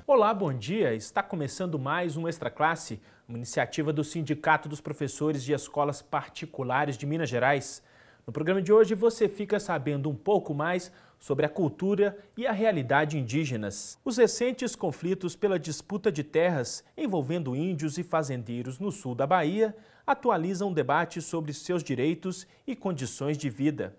Olá, bom dia. Está começando mais um Extra Classe, uma iniciativa do Sindicato dos Professores de Escolas Particulares de Minas Gerais. No programa de hoje você fica sabendo um pouco mais sobre a cultura e a realidade indígenas. Os recentes conflitos pela disputa de terras envolvendo índios e fazendeiros no sul da Bahia atualizam o debate sobre seus direitos e condições de vida.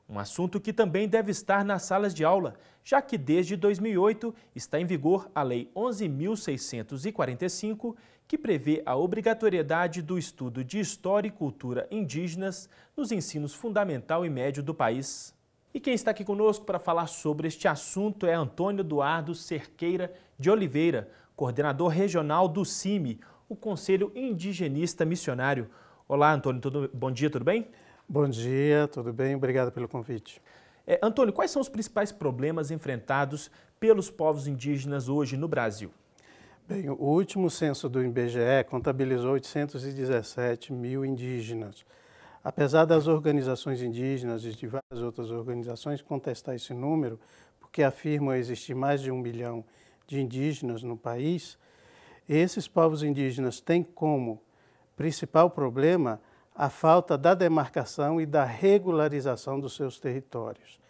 Um assunto que também deve estar nas salas de aula, já que desde 2008 está em vigor a Lei 11.645, que prevê a obrigatoriedade do estudo de história e cultura indígenas nos ensinos fundamental e médio do país. E quem está aqui conosco para falar sobre este assunto é Antônio Eduardo Cerqueira de Oliveira, coordenador regional do CIMI, o Conselho Indigenista Missionário. Olá, Antônio, bom dia, tudo bem? Bom dia, tudo bem? Obrigado pelo convite. Antônio, quais são os principais problemas enfrentados pelos povos indígenas hoje no Brasil? Bem, o último censo do IBGE contabilizou 817 mil indígenas. Apesar das organizações indígenas e de várias outras organizações contestar esse número, porque afirmam existir mais de 1 milhão de indígenas no país, esses povos indígenas têm como principal problema a falta da demarcação e da regularização dos seus territórios.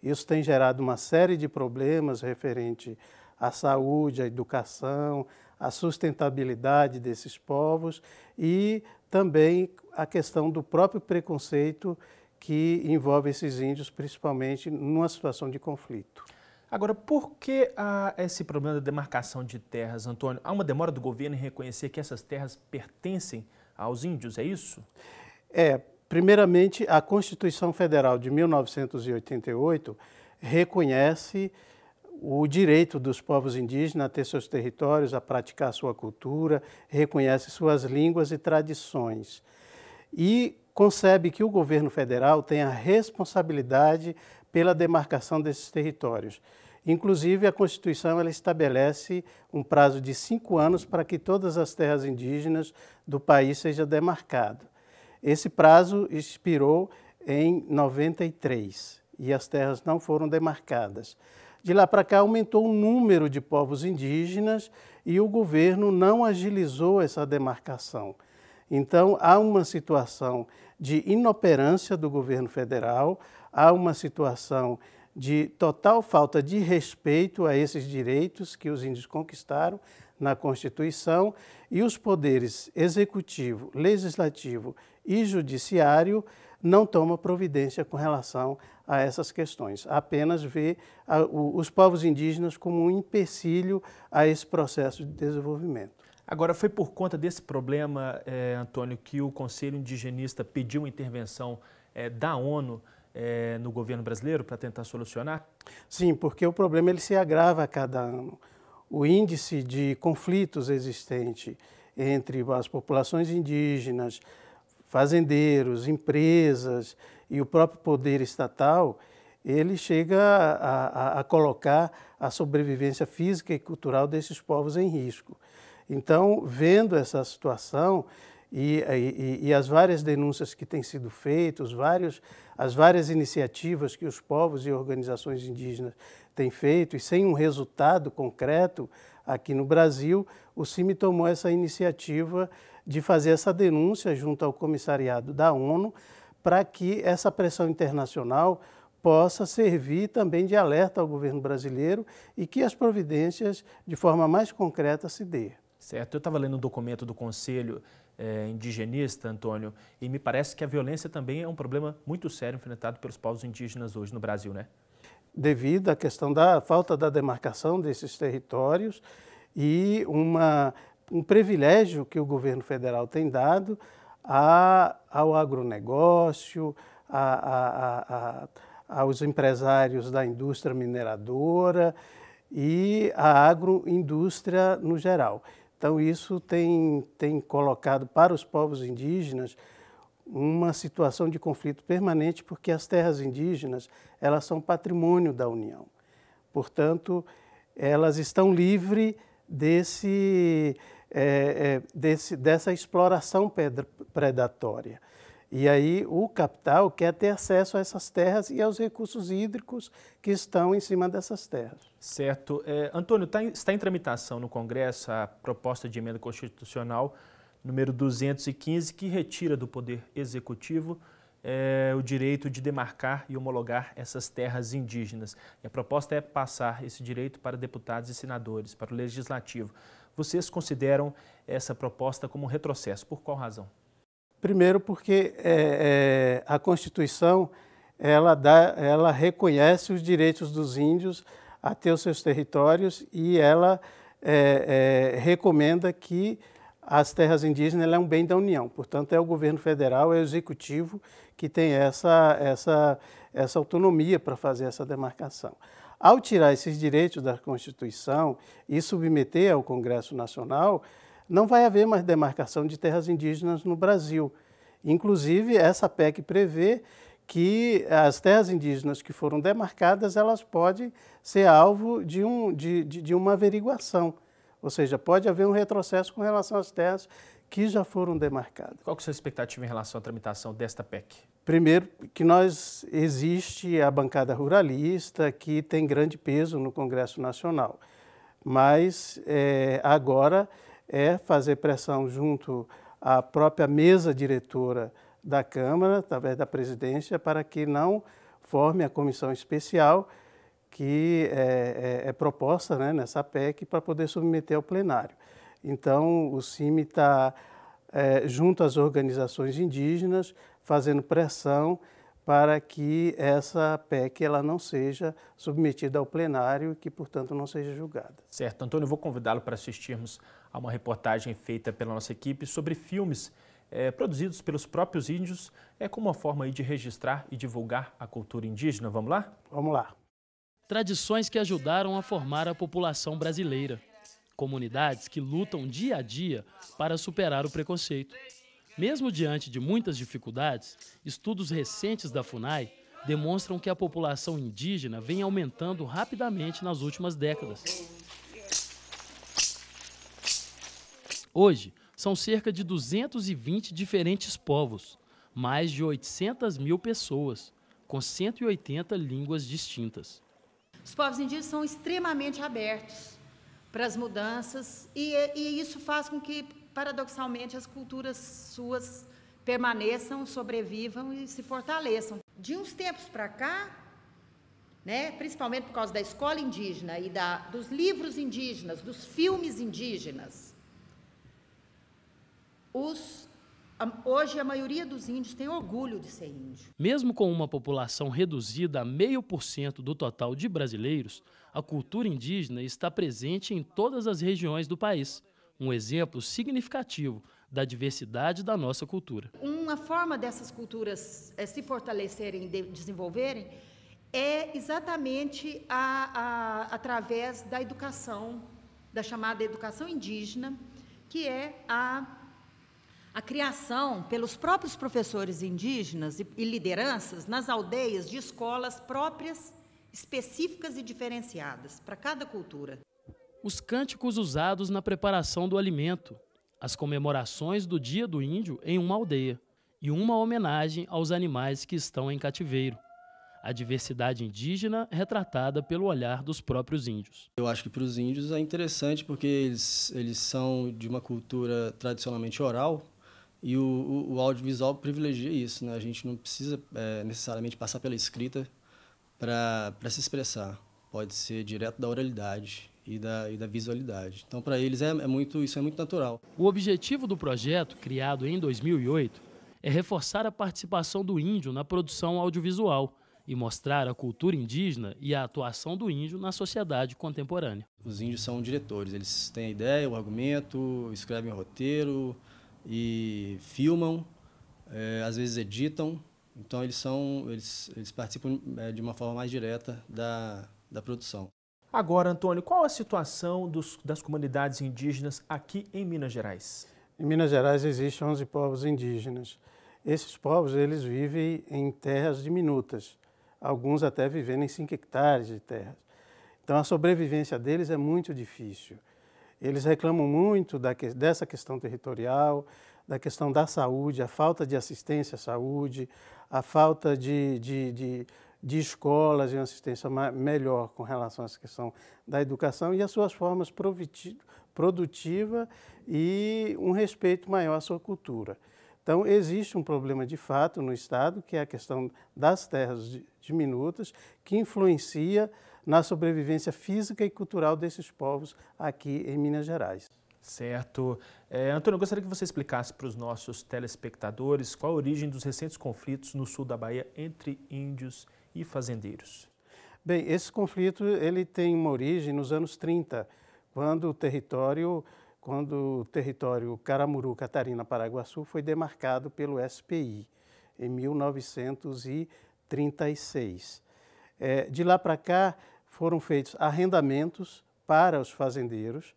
Isso tem gerado uma série de problemas referente à saúde, à educação, à sustentabilidade desses povos e também a questão do próprio preconceito que envolve esses índios, principalmente numa situação de conflito. Agora, por que esse problema da demarcação de terras, Antônio? Há uma demora do governo em reconhecer que essas terras pertencem aos índios, é isso? Primeiramente, a Constituição Federal de 1988 reconhece o direito dos povos indígenas a ter seus territórios, a praticar sua cultura, reconhece suas línguas e tradições. E concebe que o governo federal tem a responsabilidade pela demarcação desses territórios. Inclusive, a Constituição ela estabelece um prazo de 5 anos para que todas as terras indígenas do país sejam demarcadas. Esse prazo expirou em 93 e as terras não foram demarcadas. De lá para cá aumentou o número de povos indígenas e o governo não agilizou essa demarcação. Então há uma situação de inoperância do governo federal, há uma situação de total falta de respeito a esses direitos que os índios conquistaram na Constituição e os poderes executivo, legislativo e judiciário não tomam providência com relação a essas questões. Apenas vê os povos indígenas como um empecilho a esse processo de desenvolvimento. Agora, foi por conta desse problema, Antônio, que o Conselho Indigenista pediu uma intervenção da ONU no governo brasileiro para tentar solucionar? Sim, porque o problema ele se agrava a cada ano. O índice de conflitos existente entre as populações indígenas, fazendeiros, empresas e o próprio poder estatal, ele chega a colocar a sobrevivência física e cultural desses povos em risco. Então, vendo essa situação e as várias denúncias que têm sido feitas, as várias iniciativas que os povos e organizações indígenas têm feito e sem um resultado concreto aqui no Brasil, o CIMI tomou essa iniciativa de fazer essa denúncia junto ao comissariado da ONU para que essa pressão internacional possa servir também de alerta ao governo brasileiro e que as providências de forma mais concreta se dê. Certo, eu estava lendo um documento do Conselho Indigenista, Antônio, e me parece que a violência também é um problema muito sério enfrentado pelos povos indígenas hoje no Brasil, né? Devido à questão da falta da demarcação desses territórios e um privilégio que o governo federal tem dado ao agronegócio, aos empresários da indústria mineradora e à agroindústria no geral. Então, isso tem colocado para os povos indígenas uma situação de conflito permanente, porque as terras indígenas elas são patrimônio da União. Portanto, elas estão livres dessa exploração predatória. E aí o capital quer ter acesso a essas terras e aos recursos hídricos que estão em cima dessas terras. Certo. Antônio, está em tramitação no Congresso a proposta de emenda constitucional número 215, que retira do Poder Executivo o direito de demarcar e homologar essas terras indígenas. E a proposta é passar esse direito para deputados e senadores, para o Legislativo. Vocês consideram essa proposta como um retrocesso? Por qual razão? Primeiro porque a Constituição ela reconhece os direitos dos índios a ter os seus territórios e ela recomenda que as terras indígenas é um bem da União. Portanto, é o governo federal, é o executivo que tem essa autonomia para fazer essa demarcação. Ao tirar esses direitos da Constituição e submeter ao Congresso Nacional, não vai haver mais demarcação de terras indígenas no Brasil. Inclusive, essa PEC prevê que as terras indígenas que foram demarcadas, elas podem ser alvo de uma averiguação. Ou seja, pode haver um retrocesso com relação às terras que já foram demarcadas. Qual que é a sua expectativa em relação à tramitação desta PEC? Primeiro, que existe a bancada ruralista, que tem grande peso no Congresso Nacional. Mas agora é fazer pressão junto à própria mesa diretora da Câmara, através da presidência, para que não forme a comissão especial que é proposta, né, nessa PEC para poder submeter ao plenário. Então, o CIMI está junto às organizações indígenas, fazendo pressão para que essa PEC ela não seja submetida ao plenário e que, portanto, não seja julgada. Certo. Antônio, eu vou convidá-lo para assistirmos a uma reportagem feita pela nossa equipe sobre filmes produzidos pelos próprios índios, como uma forma aí de registrar e divulgar a cultura indígena. Vamos lá? Vamos lá. Tradições que ajudaram a formar a população brasileira. Comunidades que lutam dia a dia para superar o preconceito. Mesmo diante de muitas dificuldades, estudos recentes da FUNAI demonstram que a população indígena vem aumentando rapidamente nas últimas décadas. Hoje, são cerca de 220 diferentes povos, mais de 800 mil pessoas, com 180 línguas distintas. Os povos indígenas são extremamente abertos para as mudanças e isso faz com que, paradoxalmente, as culturas suas permaneçam, sobrevivam e se fortaleçam. De uns tempos para cá, né, principalmente por causa da escola indígena e dos livros indígenas, dos filmes indígenas, hoje a maioria dos índios tem orgulho de ser índio. Mesmo com uma população reduzida a 0,5% do total de brasileiros, a cultura indígena está presente em todas as regiões do país. Um exemplo significativo da diversidade da nossa cultura. Uma forma dessas culturas se fortalecerem e desenvolverem é exatamente através da educação, da chamada educação indígena, que é a criação pelos próprios professores indígenas e lideranças nas aldeias de escolas próprias, específicas e diferenciadas para cada cultura. Os cânticos usados na preparação do alimento, as comemorações do Dia do Índio em uma aldeia e uma homenagem aos animais que estão em cativeiro. A diversidade indígena retratada pelo olhar dos próprios índios. Eu acho que para os índios é interessante porque eles são de uma cultura tradicionalmente oral e o audiovisual privilegia isso, né? A gente não precisa necessariamente passar pela escrita para se expressar. Pode ser direto da oralidade e da visualidade. Então, para eles, isso é muito natural. O objetivo do projeto, criado em 2008, é reforçar a participação do índio na produção audiovisual e mostrar a cultura indígena e a atuação do índio na sociedade contemporânea. Os índios são diretores, eles têm a ideia, o argumento, escrevem o roteiro e filmam, às vezes editam. Então, eles participam de uma forma mais direta da produção. Agora, Antônio, qual a situação das comunidades indígenas aqui em Minas Gerais? Em Minas Gerais existem 11 povos indígenas. Esses povos eles vivem em terras diminutas, alguns até vivendo em 5 hectares de terras. Então a sobrevivência deles é muito difícil. Eles reclamam muito dessa questão territorial, da questão da saúde, a falta de assistência à saúde, a falta de escolas e uma assistência melhor com relação a essa questão da educação e as suas formas produtivas e um respeito maior à sua cultura. Então, existe um problema de fato no Estado, que é a questão das terras diminutas, que influencia na sobrevivência física e cultural desses povos aqui em Minas Gerais. Certo. Antônio, eu gostaria que você explicasse para os nossos telespectadores qual a origem dos recentes conflitos no sul da Bahia entre índios e fazendeiros. Bem, esse conflito ele tem uma origem nos anos 30, quando o território Caramuru, Catarina, Paraguaçu foi demarcado pelo SPI, em 1936. De lá para cá foram feitos arrendamentos para os fazendeiros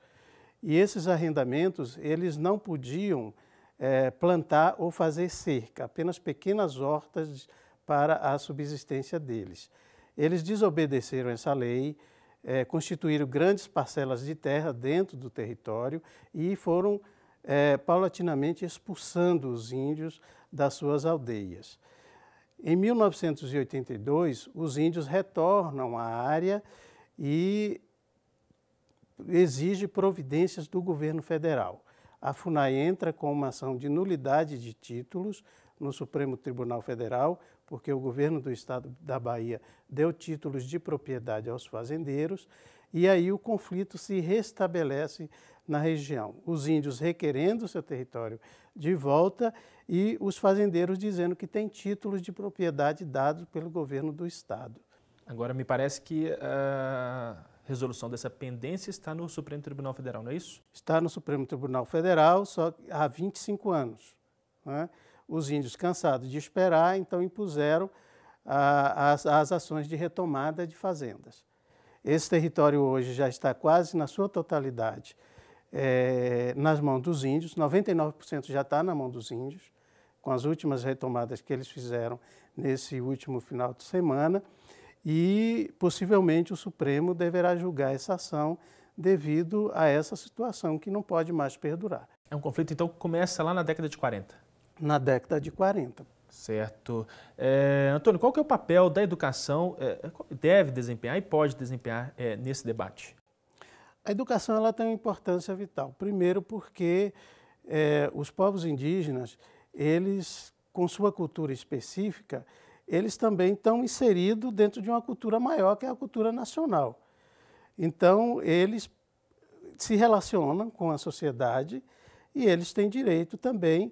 e esses arrendamentos eles não podiam plantar ou fazer cerca, apenas pequenas hortas para a subsistência deles. Eles desobedeceram essa lei, constituíram grandes parcelas de terra dentro do território e foram paulatinamente expulsando os índios das suas aldeias. Em 1982, os índios retornam à área e exigem providências do governo federal. A FUNAI entra com uma ação de nulidade de títulos no Supremo Tribunal Federal, porque o governo do estado da Bahia deu títulos de propriedade aos fazendeiros, e aí o conflito se restabelece na região. Os índios requerendo seu território de volta e os fazendeiros dizendo que têm títulos de propriedade dados pelo governo do estado. Agora, me parece que a resolução dessa pendência está no Supremo Tribunal Federal, não é isso? Está no Supremo Tribunal Federal só há 25 anos, né? Os índios, cansados de esperar, então impuseram as ações de retomada de fazendas. Esse território hoje já está quase na sua totalidade nas mãos dos índios, 99% já está na mão dos índios, com as últimas retomadas que eles fizeram nesse último final de semana, e possivelmente o Supremo deverá julgar essa ação devido a essa situação que não pode mais perdurar. É um conflito, então, que começa lá na década de 40. Na década de 40. Certo. Antônio, qual que é o papel da educação, deve desempenhar e pode desempenhar nesse debate? A educação ela tem uma importância vital. Primeiro porque os povos indígenas, eles, com sua cultura específica, eles também estão inseridos dentro de uma cultura maior, que é a cultura nacional. Então, eles se relacionam com a sociedade e eles têm direito também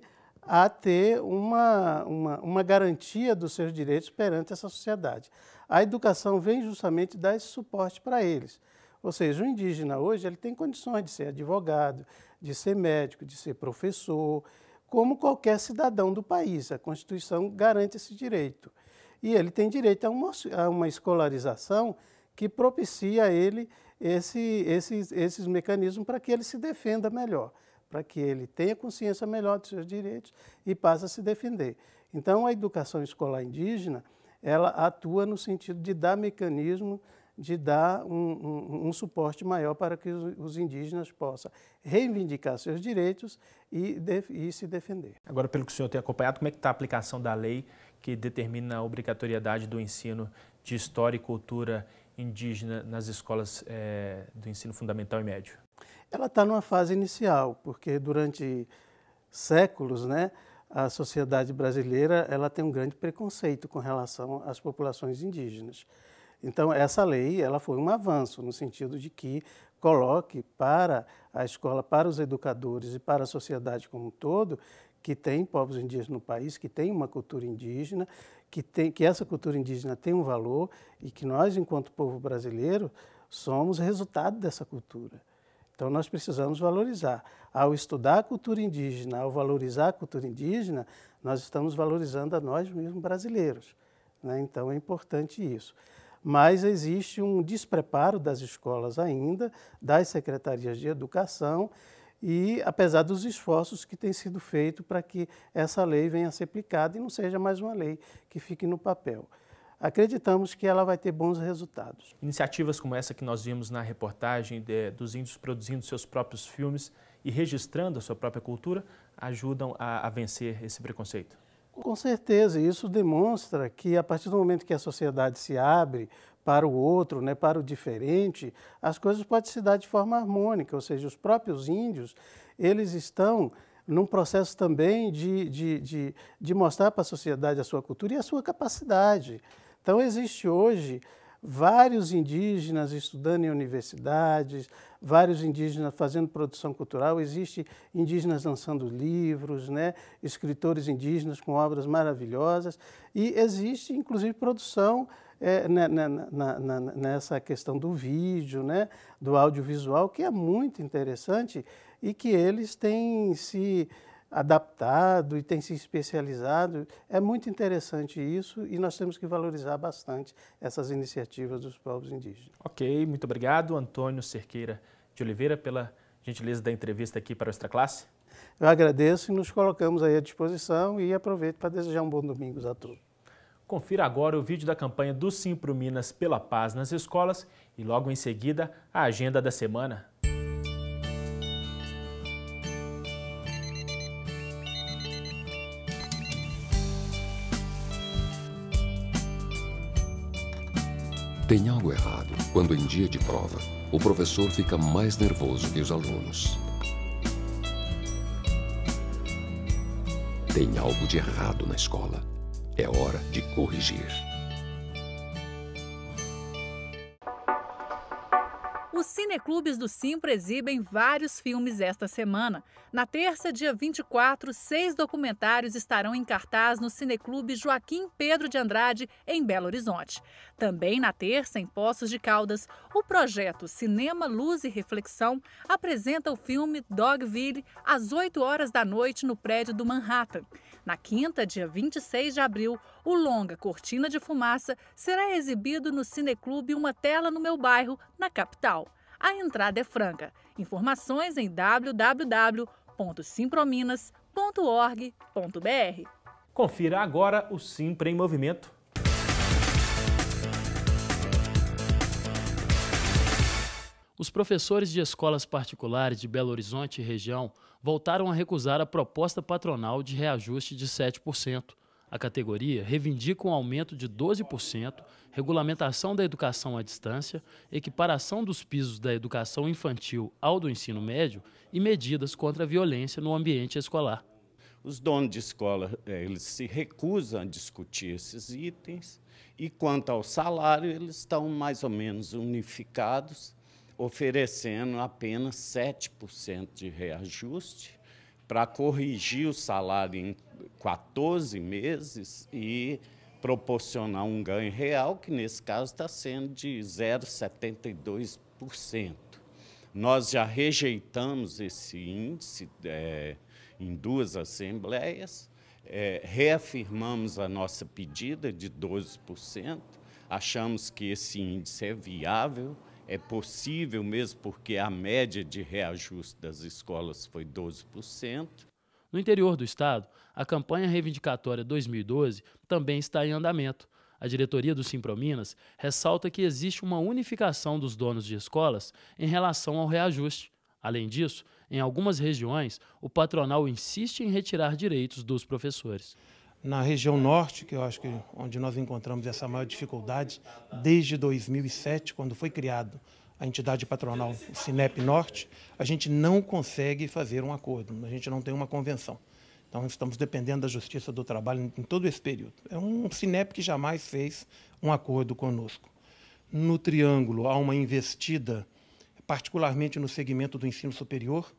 a ter uma garantia dos seus direitos perante essa sociedade. A educação vem justamente dar esse suporte para eles. Ou seja, o indígena hoje ele tem condições de ser advogado, de ser médico, de ser professor, como qualquer cidadão do país. A Constituição garante esse direito. E ele tem direito a uma escolarização que propicia a ele esses mecanismos para que ele se defenda melhor, para que ele tenha consciência melhor dos seus direitos e passe a se defender. Então, a educação escolar indígena, ela atua no sentido de dar mecanismo, de dar um suporte maior para que os indígenas possam reivindicar seus direitos e se defender. Agora, pelo que o senhor tem acompanhado, como é que está a aplicação da lei que determina a obrigatoriedade do ensino de história e cultura indígena nas escolas do ensino fundamental e médio? Ela está numa fase inicial, porque durante séculos, né, a sociedade brasileira ela tem um grande preconceito com relação às populações indígenas. Então, essa lei ela foi um avanço, no sentido de que coloque para a escola, para os educadores e para a sociedade como um todo, que tem povos indígenas no país, que tem uma cultura indígena, que essa cultura indígena tem um valor e que nós, enquanto povo brasileiro, somos resultado dessa cultura. Então, nós precisamos valorizar. Ao estudar a cultura indígena, ao valorizar a cultura indígena, nós estamos valorizando a nós mesmos brasileiros, né? Então, é importante isso. Mas existe um despreparo das escolas ainda, das secretarias de educação, e apesar dos esforços que têm sido feitos para que essa lei venha a ser aplicada e não seja mais uma lei que fique no papel. Acreditamos que ela vai ter bons resultados. Iniciativas como essa que nós vimos na reportagem dos índios produzindo seus próprios filmes e registrando a sua própria cultura ajudam a vencer esse preconceito? Com certeza, isso demonstra que a partir do momento que a sociedade se abre para o outro, né, para o diferente, as coisas podem se dar de forma harmônica, ou seja, os próprios índios, eles estão num processo também de mostrar para a sociedade a sua cultura e a sua capacidade. Então, existe hoje vários indígenas estudando em universidades, vários indígenas fazendo produção cultural, existe indígenas lançando livros, né? Escritores indígenas com obras maravilhosas, e existe inclusive produção nessa questão do vídeo, né? Do audiovisual, que é muito interessante e que eles têm se adaptado e tem se especializado. É muito interessante isso e nós temos que valorizar bastante essas iniciativas dos povos indígenas. Ok, muito obrigado, Antônio Cerqueira de Oliveira, pela gentileza da entrevista aqui para o Extra Classe. Eu agradeço e nos colocamos aí à disposição e aproveito para desejar um bom domingo a todos. Confira agora o vídeo da campanha do Simprominas pela Paz nas escolas e logo em seguida a agenda da semana. Tem algo errado quando, em dia de prova, o professor fica mais nervoso que os alunos. Tem algo de errado na escola. É hora de corrigir. Os cineclubes do Simpro exibem vários filmes esta semana. Na terça, dia 24, 6 documentários estarão em cartaz no Cineclube Joaquim Pedro de Andrade, em Belo Horizonte. Também na terça, em Poços de Caldas, o projeto Cinema, Luz e Reflexão apresenta o filme Dogville às 8 horas da noite no prédio do Manhattan. Na quinta, dia 26 de abril, o longa Cortina de Fumaça será exibido no Cineclube Uma Tela no Meu Bairro, na capital. A entrada é franca. Informações em www.simprominas.org.br. Confira agora o Simpra em Movimento. Os professores de escolas particulares de Belo Horizonte e região voltaram a recusar a proposta patronal de reajuste de 7%. A categoria reivindica um aumento de 12%, regulamentação da educação à distância, equiparação dos pisos da educação infantil ao do ensino médio e medidas contra a violência no ambiente escolar. Os donos de escola, eles se recusam a discutir esses itens e, quanto ao salário, eles estão mais ou menos unificados, oferecendo apenas 7% de reajuste para corrigir o salário em 14 meses e proporcionar um ganho real, que nesse caso está sendo de 0,72%. Nós já rejeitamos esse índice em 2 assembleias, reafirmamos a nossa pedida de 12%, achamos que esse índice é viável, é possível mesmo porque a média de reajuste das escolas foi 12%. No interior do estado, a campanha reivindicatória 2012 também está em andamento. A diretoria do Simprominas ressalta que existe uma unificação dos donos de escolas em relação ao reajuste. Além disso, em algumas regiões, o patronal insiste em retirar direitos dos professores. Na região norte, que eu acho que onde nós encontramos essa maior dificuldade, desde 2007, quando foi criado a entidade patronal o Cinep Norte, a gente não consegue fazer um acordo, a gente não tem uma convenção. Então, estamos dependendo da Justiça do Trabalho em todo esse período. É um Cinep que jamais fez um acordo conosco. No Triângulo, há uma investida, particularmente no segmento do ensino superior.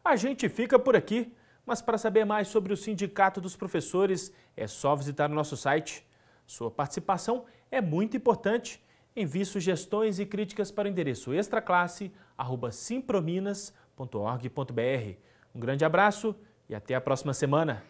A gente fica por aqui, mas para saber mais sobre o Sindicato dos Professores, é só visitar o nosso site. Sua participação é muito importante. Envie sugestões e críticas para o endereço extraclasse@simprominas.org.br. Um grande abraço e até a próxima semana.